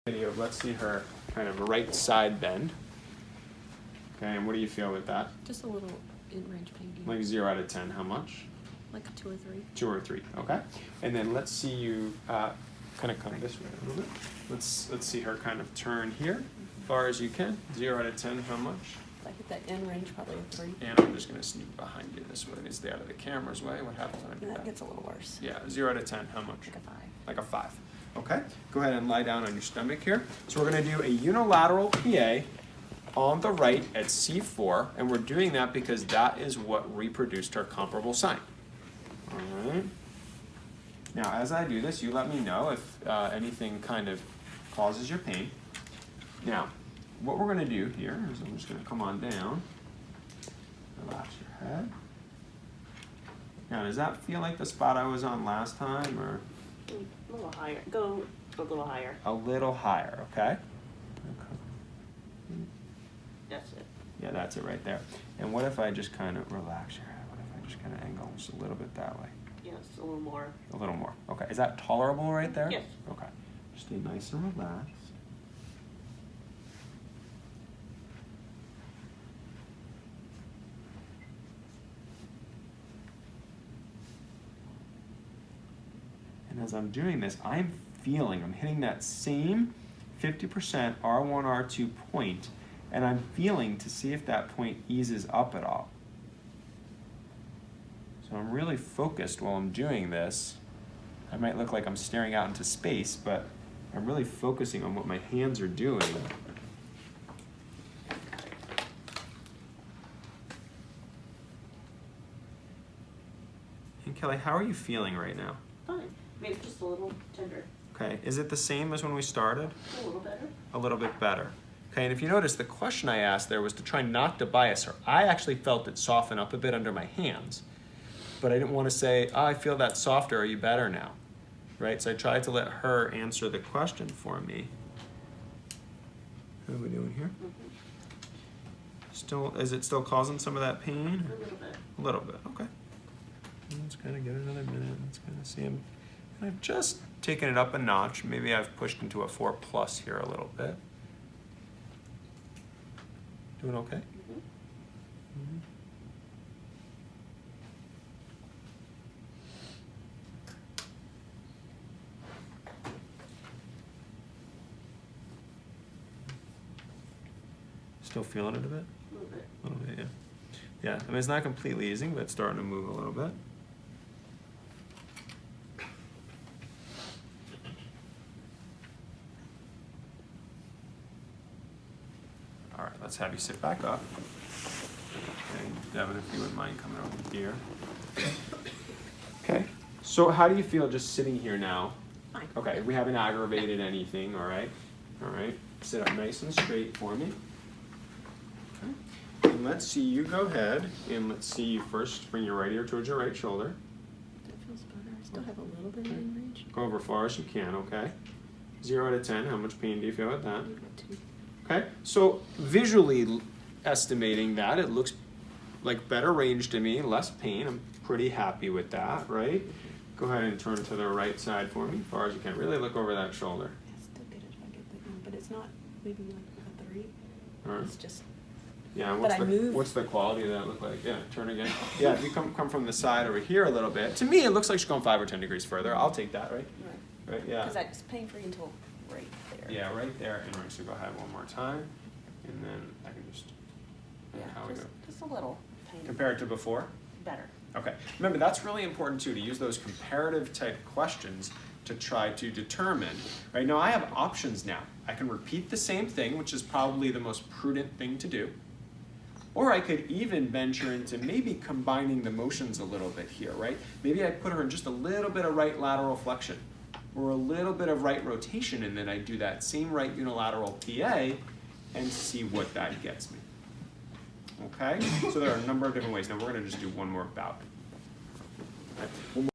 Video. Let's see her kind of right side bend. Okay, and what do you feel with that? Just a little in-range pain. Like 0 out of 10, how much? Like a 2 or 3. 2 or 3, okay. And then let's see you kind of come this way a little bit. Let's see her kind of turn here, as far as you can. 0 out of 10, how much? If I hit that end range, probably a 3. And I'm just going to sneak behind you this way and stay out of the camera's way. What happens when I do And that? that gets a little worse. Yeah, 0 out of 10, how much? Like a 5. Like a 5. Okay, go ahead and lie down on your stomach here. So we're going to do a unilateral PA on the right at C4, and we're doing that because that is what reproduced our comparable sign. All right. Now, as I do this, you let me know if anything kind of causes your pain. Now, what we're going to do here is I'm just going to come on down, relax your head. Now, does that feel like the spot I was on last time, or? A little higher. Go a little higher. A little higher, okay? That's it. Yeah, that's it right there. And what if I just kind of relax your head? What if I just kind of angle just a little bit that way? Yes, a little more. A little more. Okay, is that tolerable right there? Yes. Okay. Just stay nice and relaxed. And as I'm doing this, I'm hitting that same 50% R1, R2 point, and I'm feeling to see if that point eases up at all. So I'm really focused while I'm doing this. I might look like I'm staring out into space, but I'm really focusing on what my hands are doing. And Kelly, how are you feeling right now? Fine. Maybe just a little tender. Okay, is it the same as when we started? A little better. A little bit better. Okay, and if you notice, the question I asked there was to try not to bias her. I actually felt it soften up a bit under my hands, but I didn't want to say, oh, I feel that softer, are you better now? Right, so I tried to let her answer the question for me. How are we doing here? Still, is it still causing some of that pain? A little bit. A little bit, okay. Let's kind of give it another minute. Let's kind of see him. And I've just taken it up a notch. Maybe I've pushed into a 4+ here a little bit. Doing okay? Mm-hmm. Still feeling it a bit? A little bit. A little bit, yeah. Yeah, I mean, it's not completely easing, but it's starting to move a little bit. All right, let's have you sit back up. Okay, Devin, if you wouldn't mind coming over here. Okay, so how do you feel just sitting here now? Fine. Okay, we haven't aggravated anything, all right? All right, sit up nice and straight for me. Okay, and let's see you go ahead, and let's see you first bring your right ear towards your right shoulder. That feels better. I still have a little bit of in range. Go over far as you can, okay? 0 out of 10, how much pain do you feel with that? Maybe a 2. Okay, so visually estimating that, it looks like better range to me, less pain. I'm pretty happy with that, right? Go ahead and turn to the right side for me, as far as you can. Really look over that shoulder. I still get it if I get that one, but it's not maybe like a 3. All right. It's just. Yeah, and But I move. what's the quality of that look like? Yeah, turn again. Yeah, if you come from the side over here a little bit, to me it looks like she's going 5 or 10 degrees further. I'll take that, right? Right, yeah. Because it's pain free until right there. Yeah, right there. And right, so go ahead one more time, and then I can just. Yeah, how we go? just a little pain. Compared to before? Better. Okay. Remember, that's really important too, to use those comparative type questions to try to determine. Right now, I have options now. I can repeat the same thing, which is probably the most prudent thing to do. Or I could even venture into maybe combining the motions a little bit here, right? Maybe I put her in just a little bit of right lateral flexion or a little bit of right rotation, and then I do that same right unilateral PA and see what that gets me. Okay? So there are a number of different ways. Now we're going to just do one more bout. Okay.